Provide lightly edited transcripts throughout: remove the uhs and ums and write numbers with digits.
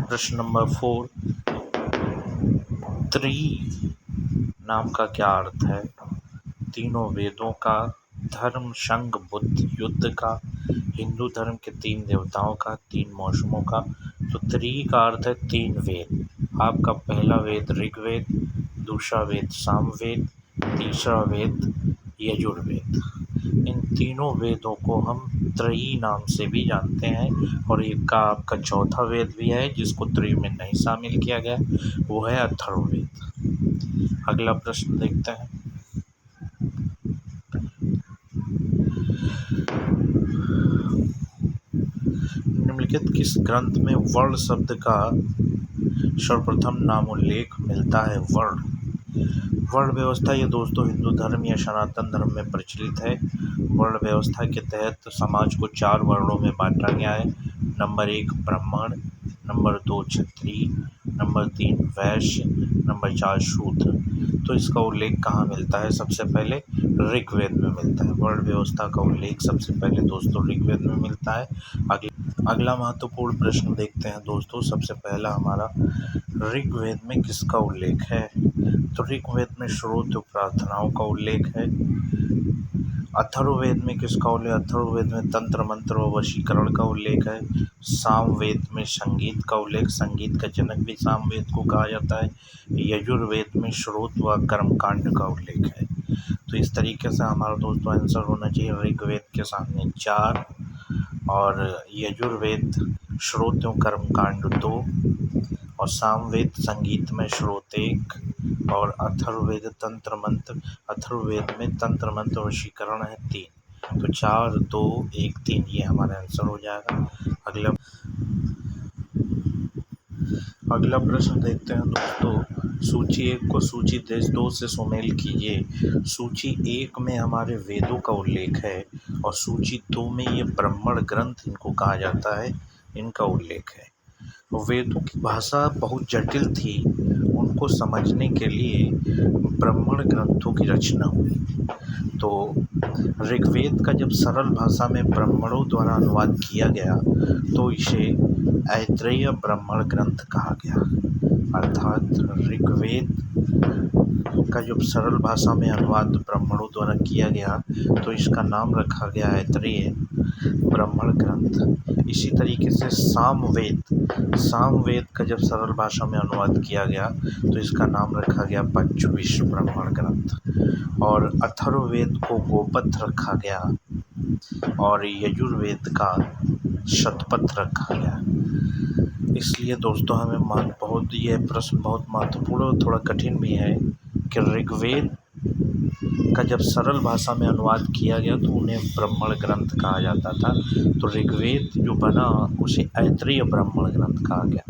प्रश्न नंबर 4, त्रि नाम का क्या अर्थ है? तीनों वेदों का, धर्म, संघ, बुद्ध, युद्ध का, हिंदू धर्म के 3 देवताओं का, 3 मौसमों का। तो त्रि का अर्थ है 3 वेद। आपका पहला वेद ऋग्वेद, दूसरा वेद सामवेद, तीसरा वेद यजुर्वेद। इन तीनों वेदों को हम त्रयी नाम से भी जानते हैं, और एक का आपका चौथा वेद भी है जिसको त्रयी में नहीं शामिल किया गया, वो है अथर्ववेद। अगला प्रश्न देखते हैं। निम्नलिखित किस ग्रंथ में वर्ण शब्द का सर्वप्रथम नामोल्लेख मिलता है? वर्ण व्यवस्था ये दोस्तों हिंदू धर्म या सनातन धर्म में प्रचलित है। वर्ण व्यवस्था के तहत समाज को 4 वर्णों में बांटा गया है। नंबर 1 ब्राह्मण, नंबर 2 क्षत्रिय, नंबर 3 वैश्य, नंबर 4 शूद्र। तो इसका उल्लेख कहाँ मिलता है? सबसे पहले ऋग्वेद में मिलता है। वर्ण व्यवस्था का उल्लेख सबसे पहले दोस्तों ऋग्वेद में मिलता है। अगला महत्वपूर्ण प्रश्न देखते हैं दोस्तों। सबसे पहला हमारा, ऋग्वेद में किसका उल्लेख है? तो ऋग्वेद में श्रोत्र प्रार्थनाओं का उल्लेख है। अथर्ववेद में किसका उल्लेख? अथर्ववेद में तंत्र मंत्र व वशीकरण का उल्लेख है। सामवेद में संगीत का उल्लेख, संगीत का जनक भी सामवेद को कहा जाता है। यजुर्वेद में श्रोत व कर्मकांड का उल्लेख है। तो इस तरीके से हमारा दोस्तों आंसर होना चाहिए ऋग्वेद के सामने 4, और यजुर्वेद श्रोत एवं कर्मकांड 2, और सामवेद संगीत में श्रोत 1, और अथर्ववेद तंत्र मंत्र, अथर्ववेद में तंत्र मंत्र वशीकरण है 3। तो 4, 2, 1, 3 ये हमारा आंसर हो जाएगा। अगला प्रश्न देखते हैं दोस्तों। सूची 1 को सूची 2 से सुमेल कीजिए। सूची 1 में हमारे वेदों का उल्लेख है, और सूची 2 में ये ब्राह्मण ग्रंथ इनको कहा जाता है, इनका उल्लेख है। वेदों की भाषा बहुत जटिल थी, उनको समझने के लिए ब्राह्मण ग्रंथों की रचना हुई। तो ऋग्वेद का जब सरल भाषा में ब्राह्मणों द्वारा अनुवाद किया गया तो इसे ऐत्रेय ब्राह्मण ग्रंथ कहा गया। अर्थात ऋग्वेद का जब सरल भाषा में अनुवाद ब्राह्मणों द्वारा किया गया तो इसका नाम रखा गया ऐत्रेय ब्राह्मण ग्रंथ। इसी तरीके से सामवेद का जब सरल भाषा में अनुवाद किया गया तो इसका नाम रखा गया पंचविंश ब्राह्मण ग्रंथ, और अथर्ववेद को गोपथ रखा गया, और यजुर्वेद का शतपथ रखा गया। इसलिए दोस्तों हमें यह प्रश्न बहुत महत्वपूर्ण और थोड़ा कठिन भी है कि ऋग्वेद का जब सरल भाषा में अनुवाद किया गया तो उन्हें ब्राह्मण ग्रंथ कहा जाता था। तो ऋग्वेद जो बना उसे ऐत्रेय ब्राह्मण ग्रंथ कहा गया।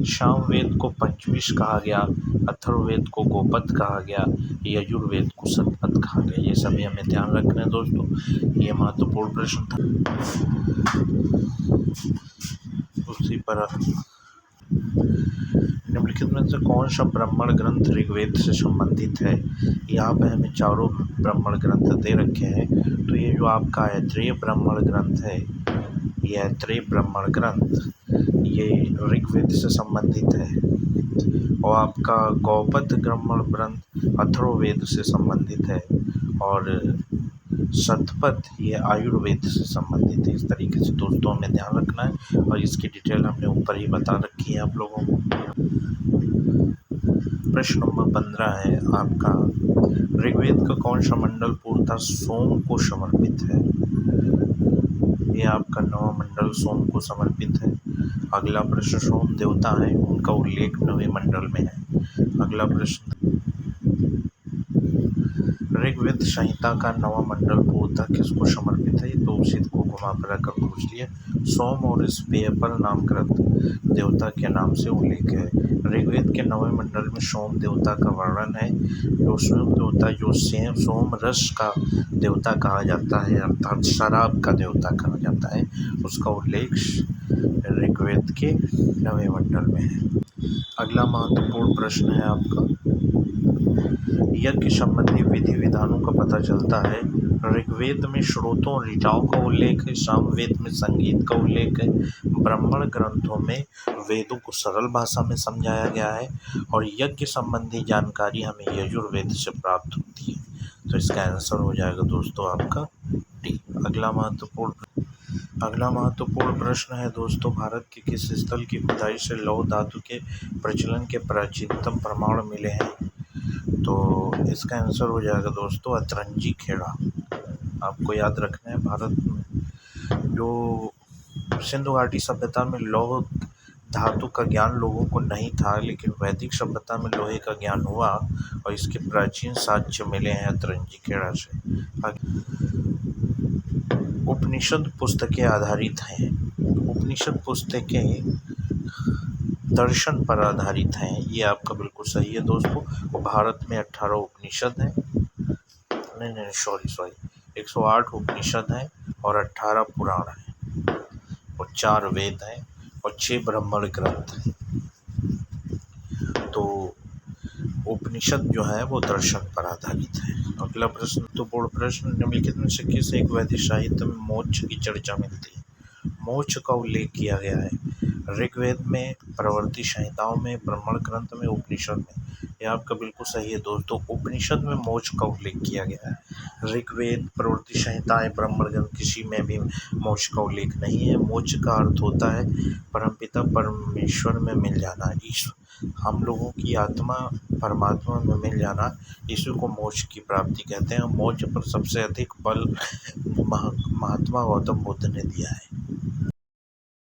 सामवेद को पंचविंश कहा गया, अथर्ववेद को गोपथ कहा गया, यजुर्वेद को शतपथ कहा गया। ये सभी हमें ध्यान रखना है दोस्तों। ये महत्वपूर्ण प्रश्न था। उसी पर निम्नलिखित में से कौन सा ब्राह्मण ग्रंथ ऋग्वेद से संबंधित है? यहाँ पे हमें चारों ब्राह्मण ग्रंथ दे रखे हैं। तो ये जो आपका ऐत्रेय ब्राह्मण ग्रंथ है, ये ऐत्रेय ब्राह्मण ग्रंथ ये ऋग्वेद से संबंधित है, और आपका गौपथ ब्राह्मण ग्रंथ अथर्ववेद से संबंधित है, और शतपथ ये आयुर्वेद से संबंधित है। इस तरीके से दोस्तों हमें ध्यान रखना है, और इसकी डिटेल हमने ऊपर ही बता रखी है आप लोगों को। प्रश्न नंबर 15 है आपका, ऋग्वेद का कौन सा मंडल पूर्णतः सोम को समर्पित है? ये आपका 9वां मंडल सोम को समर्पित है। अगला प्रश्न, सोम देवता है, उनका उल्लेख 9वें मंडल में है। अगला प्रश्न, ऋग्वेद संहिता का 9वां मंडल पूर्णतः किसको समर्पित है? तो उसी को घुमा फिरा कर पूछ लिया। सोम और इस पेयपल नामकृत देवता के नाम से उल्लेख है। ऋग्वेद के 9वें मंडल में सोम देवता का वर्णन है। जो सोम देवता जो सोम रस का देवता कहा जाता है, अर्थात शराब का देवता कहा जाता है, उसका उल्लेख ऋग्वेद के 9वें मंडल में है। अगला महत्वपूर्ण प्रश्न है आपका, यज्ञ संबंधी विधि विधानों का पता चलता है। ऋग्वेद में श्रोतों ऋचाओं का उल्लेख है, सामवेद में संगीत का उल्लेख है, ब्राह्मण ग्रंथों में वेदों को सरल भाषा में समझाया गया है और यज्ञ संबंधी जानकारी हमें यजुर्वेद से प्राप्त होती है। तो इसका आंसर हो जाएगा दोस्तों आपका डी। अगला महत्वपूर्ण प्रश्न है दोस्तों, भारत के किस स्थल की खुदाई से लौह धातु के प्रचलन के प्राचीनतम प्रमाण मिले हैं? तो इसका आंसर हो जाएगा दोस्तों अतरंजी खेड़ा। आपको याद रखना है, भारत में जो सिंधु घाटी सभ्यता में लौह धातु का ज्ञान लोगों को नहीं था, लेकिन वैदिक सभ्यता में लोहे का ज्ञान हुआ और इसके प्राचीन साक्ष्य मिले हैं अतरंजी खेड़ा से। उपनिषद पुस्तकें आधारित हैं। उपनिषद पुस्तकें दर्शन पर आधारित हैं, ये आपका बिल्कुल सही है दोस्तों। और भारत में 18 उपनिषद हैं, नहीं सॉरी 108 उपनिषद हैं और 18 पुराण हैं और 4 वेद हैं और 6 ब्राह्मण ग्रंथ हैं। तो उपनिषद जो है वो दर्शन पर आधारित है। अगला प्रश्न तो बोर्ड प्रश्न, निम्नलिखित में से किस एक वैदिक साहित्य में मोक्ष की चर्चा मिलती है? मोक्ष का उल्लेख किया गया है ऋग्वेद में, प्रवृत्ति संहिताओं में, ब्राह्मण ग्रंथ में, उपनिषद में। यह आपका बिल्कुल सही है दोस्तों, उपनिषद में मोक्ष का उल्लेख किया गया है। ऋग्वेद, प्रवृत्ति संहिताएं, ब्राह्मण ग्रंथ किसी में भी मोक्ष का उल्लेख नहीं है। मोक्ष का अर्थ होता है परमपिता परमेश्वर में मिल जाना, ईश्वर, हम लोगों की आत्मा परमात्मा में मिल जाना, इसी को मोक्ष की प्राप्ति कहते हैं। मोक्ष पर सबसे अधिक बल महात्मा गौतम बुद्ध ने दिया है।